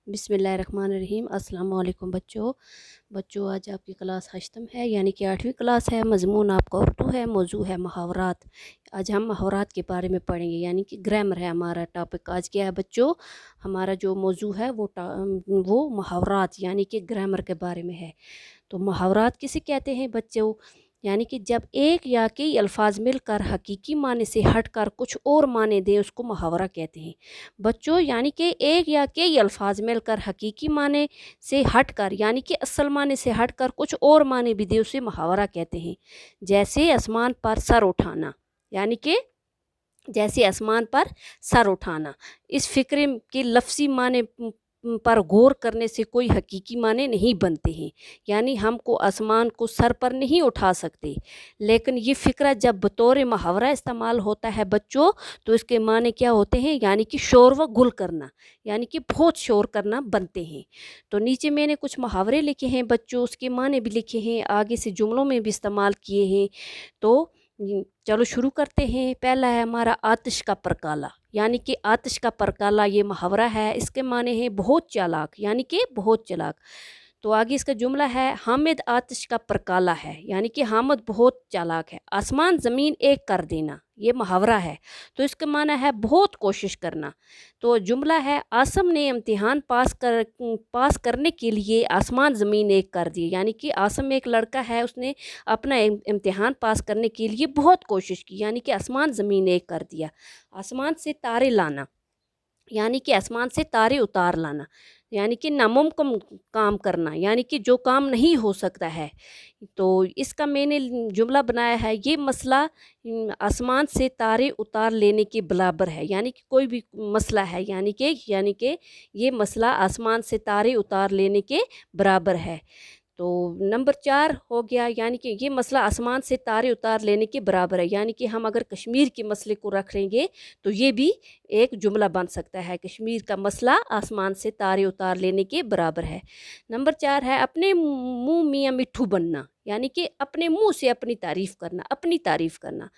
बिस्मिल्लाहिर्रहमानिर्रहीम। अस्सलाम वालेकुम बच्चों आज आपकी क्लास हश्तम है, यानी कि 8वीं क्लास है। मज़मून आपका उर्दू है, मौजू है मुहावरात। आज हम मुहावरात के बारे में पढ़ेंगे, यानी कि ग्रामर है हमारा टॉपिक। आज क्या है बच्चों, हमारा जो मौजू है वो मुहावरात यानी कि ग्रामर के बारे में है। तो मुहावरात किसे कहते हैं बच्चों, यानी कि जब एक या कई अल्फाज मिलकर हकीकी माने से हटकर कुछ और माने दें उसको मुहावरा कहते हैं बच्चों। यानी कि एक या कई अल्फाज मिलकर हकीकी माने से हटकर यानी कि असल माने से हटकर कुछ और माने भी दें उसे मुहावरा कहते हैं। जैसे आसमान पर सर उठाना, यानी कि जैसे आसमान पर सर उठाना, इस फिक्रे के लफ्ज़ी माने पर गौर करने से कोई हकीकी माने नहीं बनते हैं। यानी हमको आसमान को सर पर नहीं उठा सकते, लेकिन ये फ़िक्रा जब बतौर मुहावरा इस्तेमाल होता है बच्चों तो इसके माने क्या होते हैं, यानी कि शोर व गुल करना, यानी कि बहुत शोर करना बनते हैं। तो नीचे मैंने कुछ मुहावरे लिखे हैं बच्चों, उसके माने भी लिखे हैं, आगे से जुमलों में भी इस्तेमाल किए हैं। तो चलो शुरू करते हैं। पहला है हमारा आतिश का परकाला, यानी कि आतिश का परकाला ये मुहावरा है। इसके माने हैं बहुत चालाक, यानी कि बहुत चालाक। तो आगे इसका जुमला है हामिद आतिश का परकाला है, यानी कि हामिद बहुत चालाक है। आसमान ज़मीन एक कर देना, ये मुहावरा है, तो इसका माना है बहुत कोशिश करना। तो जुमला है आसम ने इम्तिहान पास करने के लिए आसमान ज़मीन एक कर दी, यानी कि आसम एक लड़का है, उसने अपना इम्तिहान पास करने के लिए बहुत कोशिश की, यानी कि आसमान ज़मीन एक कर दिया। आसमान से तारे लाना, यानी कि आसमान से तारे उतार लाना, यानी कि नामुमकिन काम करना, यानी कि जो काम नहीं हो सकता है। तो इसका मैंने जुमला बनाया है, ये मसला आसमान से तारे उतार लेने के बराबर है, यानी कि कोई भी मसला है, यानी कि ये मसला आसमान से तारे उतार लेने के बराबर है। तो नंबर 4 हो गया, यानी कि ये मसला आसमान से तारे उतार लेने के बराबर है, यानी कि हम अगर कश्मीर के मसले को रख लेंगे तो ये भी एक जुमला बन सकता है, कश्मीर का मसला आसमान से तारे उतार लेने के बराबर है। नंबर 4 है अपने मुँह मियाँ मिट्ठू बनना, यानी कि अपने मुंह से अपनी तारीफ़ करना, अपनी तारीफ़ करना।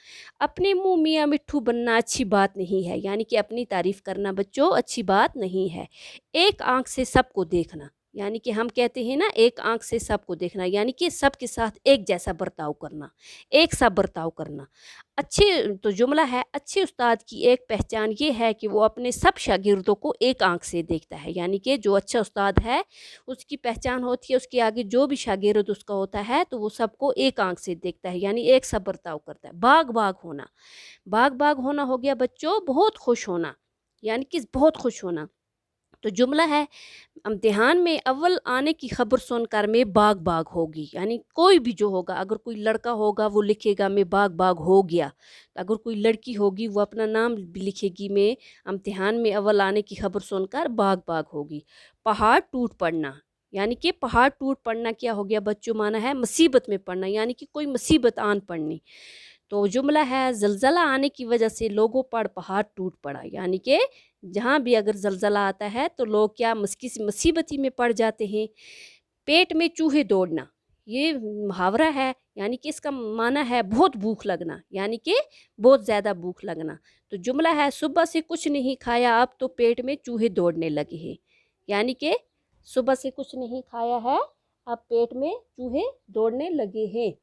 अपने मुंह मियाँ मिट्ठू बनना अच्छी बात नहीं है, यानी कि अपनी तारीफ़ करना बच्चों अच्छी बात नहीं है। एक आँख से सबको देखना, यानी कि हम कहते हैं ना एक आँख से सबको देखना, यानी कि सबके साथ एक जैसा बर्ताव करना, एक सा बर्ताव करना। अच्छे तो जुमला है अच्छे उस्ताद की एक पहचान ये है कि वो अपने सब शागिर्दों को एक आँख से देखता है, यानी कि जो अच्छा उस्ताद है उसकी पहचान होती है, उसके आगे जो भी शागिर्द उसका होता है तो वो सबको एक आँख से देखता है, यानी एक सा बर्ताव करता है। बाग बाग होना, बाग बाग होना हो गया बच्चों बहुत खुश होना, यानी कि बहुत खुश होना। तो जुमला है इम्तिहान में अव्वल आने की खबर सुनकर मैं बाग बाग होगी, यानी कोई भी जो होगा, अगर कोई लड़का होगा वो लिखेगा मैं बाग बाग हो गया, अगर कोई लड़की होगी वो अपना नाम भी लिखेगी मैं इम्तिहान में अव्वल आने की खबर सुनकर बाग बाग होगी। पहाड़ टूट पड़ना, यानी कि पहाड़ टूट पड़ना क्या हो गया बच्चों, माना है मुसीबत में पड़ना, यानी कि कोई मुसीबत आन पड़नी। तो जुमला है ज़लज़ला आने की वजह से लोगों पर पहाड़ टूट पड़ा, यानी कि जहाँ भी अगर ज़लज़ला आता है तो लोग क्या किसी मुसीबती में पड़ जाते हैं। पेट में चूहे दौड़ना, ये मुहावरा है, यानी कि इसका माना है बहुत भूख लगना, यानी कि बहुत ज़्यादा भूख लगना। तो जुमला है सुबह से कुछ नहीं खाया अब तो पेट में चूहे दौड़ने लगे हैं, यानी कि सुबह से कुछ नहीं खाया है अब पेट में चूहे दौड़ने लगे हैं।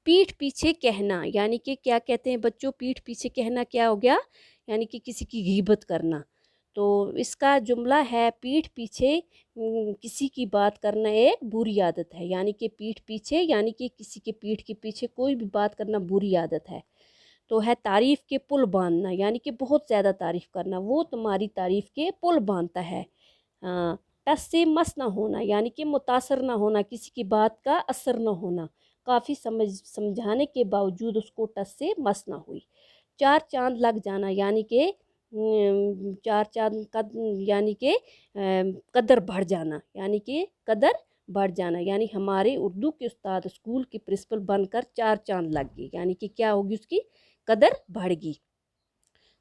पीठ पीछे कहना, यानी कि क्या कहते हैं बच्चों, पीठ पीछे कहना क्या हो गया, यानी कि किसी की गीबत करना। तो इसका जुमला है पीठ पीछे किसी की बात करना एक बुरी आदत है, यानी कि पीठ पीछे यानी कि किसी के पीठ के पीछे कोई भी बात करना बुरी आदत है। तो है तारीफ़ के पुल बांधना, यानी कि बहुत ज़्यादा तारीफ़ करना, वो तुम्हारी तारीफ़ के पुल बांधता है। टस से मस ना होना, यानी कि मुतासर ना होना, किसी की बात का असर ना होना, काफ़ी समझाने के बावजूद उसको टस से मस ना हुई। चार चांद लग जाना, यानी कि चार चांद का यानी कि कदर बढ़ जाना, यानी कि कदर बढ़ जाना, यानी हमारे उर्दू के उस्ताद स्कूल के प्रिंसिपल बनकर 4 चांद लग गए, यानी कि क्या होगी उसकी कदर बढ़ेगी।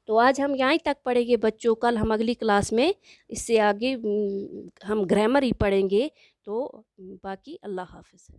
तो आज हम यहाँ तक पढ़ेंगे बच्चों, कल हम अगली क्लास में इससे आगे हम ग्रामर ही पढ़ेंगे। तो बाकी अल्लाह हाफ़िज़।